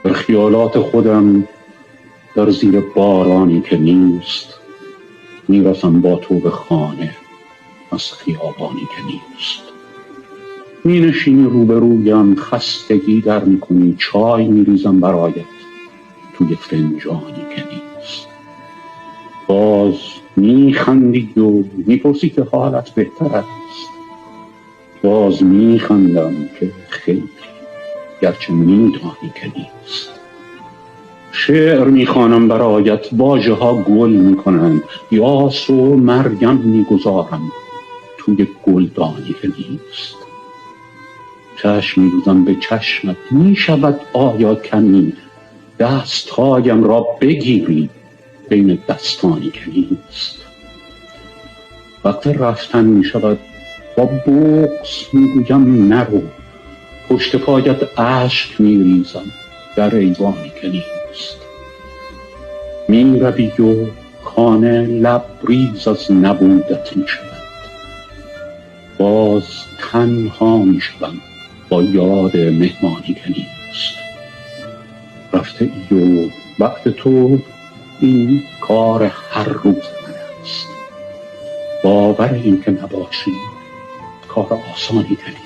در خیالات خودم در زیر بارانی که نیست میرسم با تو به خانه از خیابانی که نیست. می نشینی روبرویم، خستگی در میکنی، چای میریزم برایت توی فنجانی که نیست. باز میخندی و میپرسی که حالت بهتر است. باز میخندم که خیلی، گرچه میدانی که نیست. شعر میخوانم برایت، واژه ها گل میکنند، یاس و مریم میگذارم توی گلدانی که نیست. چشم میدوزم به چشمت، میشود آیا کمی دستهایم را بگیری بین دستانی که نیست. وقت رفتن میشود با بغض میگویم نرو، پشت پایت اشک میریزم در ایوانی که نیست. میروی و خانه لبریز از نبودت میشود، باز تنها میشوم با یاد مهمانی که نیست. رفته ای و وقت تو این کار هر روز من است. باور این که نباشی کار آسانی که نیست.